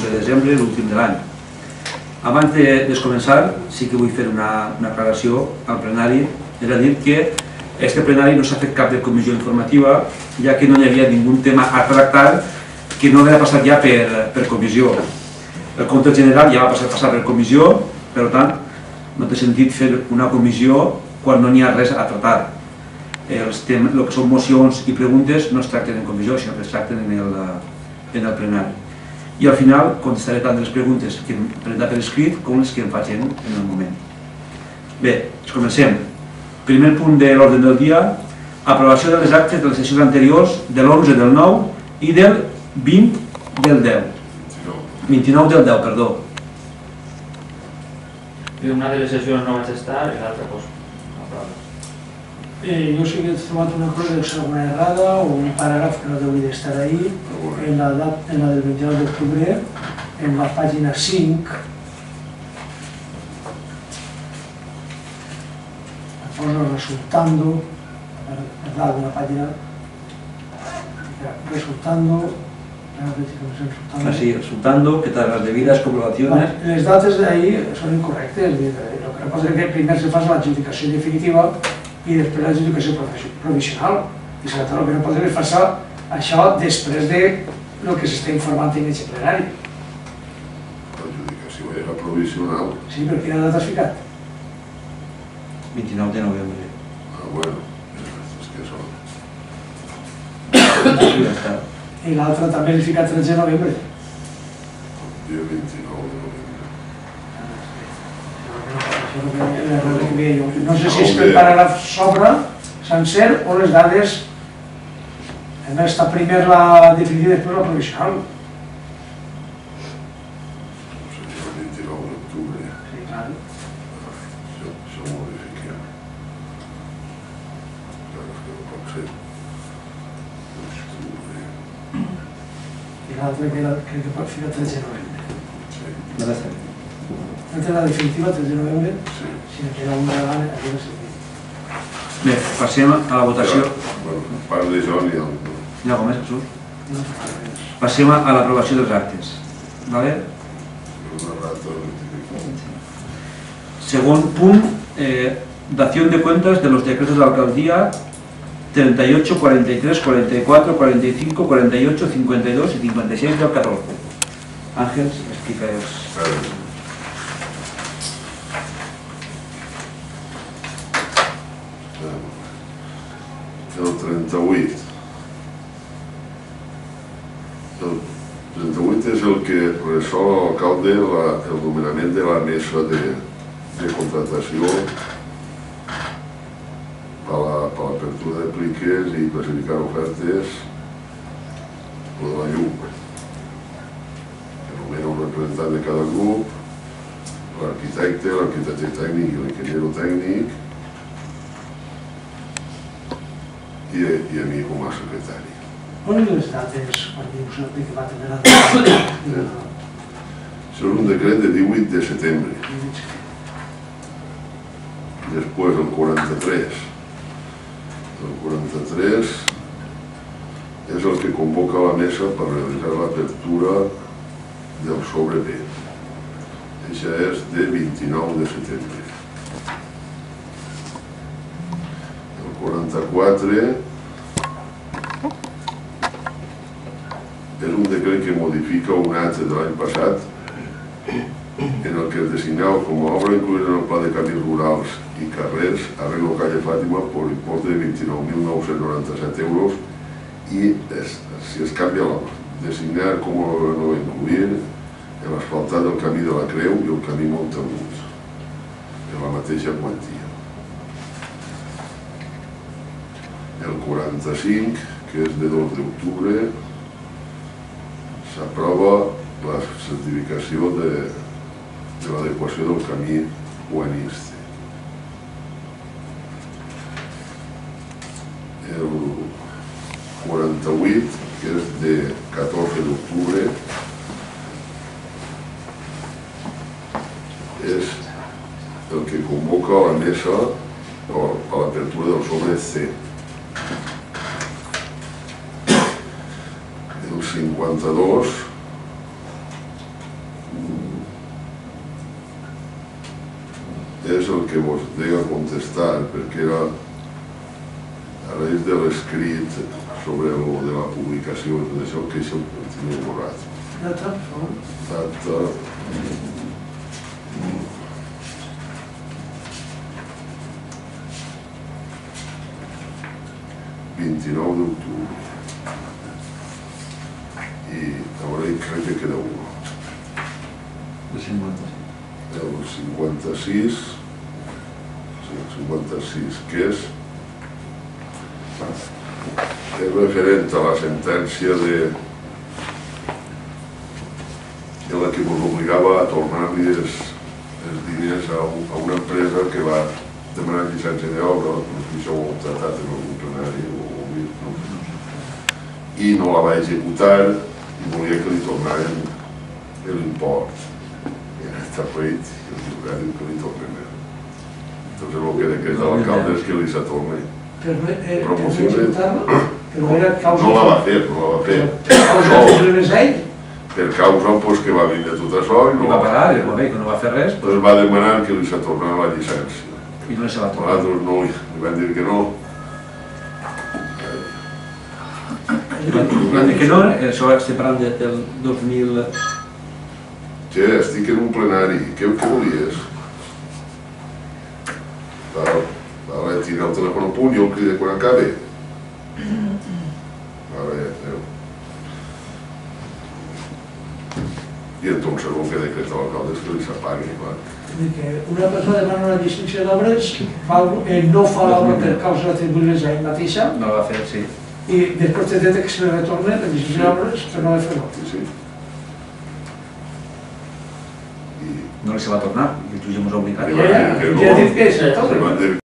11 de desembre, l'últim de l'any. Abans de començar, sí que vull fer una aclaració al plenari, és a dir que este plenari no s'ha fet cap de comissió informativa, ja que no hi havia ningú tema a tractar que no havia passat ja per comissió. El compte general ja va passar per comissió, per tant, no té sentit fer una comissió quan no n'hi ha res a tractar. El que són mocions i preguntes no es tracten en comissió, sinó que es tracten en el plenari. I al final contestaré tant les preguntes que hem presentat per escrit com les que em faig en el moment. Bé, comencem. Primer punt de l'ordre del dia, aprovació de les actes de les sessions anteriors de l'11 del 9 i del 20 del 10. 29 del 10, perdó. I una de les sessions no vaig estar i l'altra cosa. Jo sí que he trobat una cosa de segona errada o un paràgraf que no hauria d'estar ahí en la del 29 d'octubre, en la pàgina 5. Poso resultando, verdad, de la página, resultando, así, resultando, que tal las debidas comprobaciones. Les dates de ahí son incorrectes, lo que pasa es que primer se fa l'adjudicació definitiva i després l'adjudicació provisional, i sobretot el que no podem és passar això després de lo que s'està informant en aquest plenari. L'adjudicació era provisional. Sí, però quina data has ficat? 29 de novembre. Bueno, és que són... I l'altre també l'he ficat 13 de novembre. El dia 29 de novembre. No sé si és que el paràgraf s'obre sencer o les dades està primer la definitiva i després la provisional. Seria el 29 d'octubre. Sí, clar. Això ho modifiquem. Clar, és que no pot ser. I l'altre crec que pot ficar 13 de novembre. Sí. No està bé. L'altre la definitiva, 13 de novembre, Sí. si no queda una gana, aquí no sé què. Bé, passem a la votació. Bueno, part de jo n'hi ha... Hi ha alguna cosa més, Jesús? No fa res. Passem a l'aprovació dels actes. Vale? Una rata rectificada. Segon punt, dación de cuentas de los decretos de la alcaldía 38, 43, 44, 45, 48, 52 y 56 del 14. Àngels, explica-nos. El 38. El 38 és el que resol l'alcalde el nomenament de la mesa de contratació per l'apertura de pliques i classificar ofertes o de la llum. Que nomena un representant de cada grup, l'arquitecte tècnic i l'ingeniero tècnic, i a mi com a secretari. On les dates, quan dius el que va tenir la data? Això és un decret de 18 de setembre. Després el 43. El 43 és el que convoca la mesa per realitzar l'apertura del sobre B. Això és de 29 de setembre. El 44 és un decret que modifica un acte de l'any passat en el que es designava com a obra incluïda en el pla de canvis rurals i carrers arreglo calle Fàtima por import de 29.997 euros i si es canvia designar com no incluir l'asfaltat del camí de la Creu i el camí Montagut en la mateixa quantia. El 45, que és de 2 d'octubre, s'aprova la certificació de l'adequació del camí Huaniste. El 48, que és de 14 d'octubre, és el que convoca la mesa a l'apertura del sobre C. El 52 és el que vos deia contestar, perquè era a raïs de l'escrit sobre el de la publicació i tot això, que això ho tenia borrat. Data, per favor. Data... 29 d'octubre. I ara crec que queda un. El 50. El 56, que és referent a la sentència en la que ens obligava a tornar-li els diners a una empresa que va demanar llicència d'obra, no sé si això ho heu tratat en algun plenari i no la va executar i volia que li tornaren l'import. I ara està fet i el jurat diu que li tornen. Entonces el que decreta l'alcalde és que li se torni. Però executar-la? Però era causa... No la va fer, no la va fer. Causa de problemes ell? Per causa que va vindre tot això i I va pagar, i va bé, que no va fer res, Entonces va demanar que li se tornara la llicència. i no se va tornar. Nosaltres no li van dir que no. Van dir que no, això estem parlant del 2000... Che, estic en un plenari, què volies? Vale, tira el telèfon a punt i jo el cride quan acabe. Vale, adéu. I entonces el que decreta l'alcalde és que li s'apagui, clar. Una persona demana una llicència d'obres, no fa l'obra per causa d'atribuir-les a ell mateixa, No la va fer, sí. i després té dret que se li retorna la llicència d'obres per no haver fet l'obra. Sí. No li se va tornar, i el jutge ens ha obligat. Ja ha dit que és el Van dir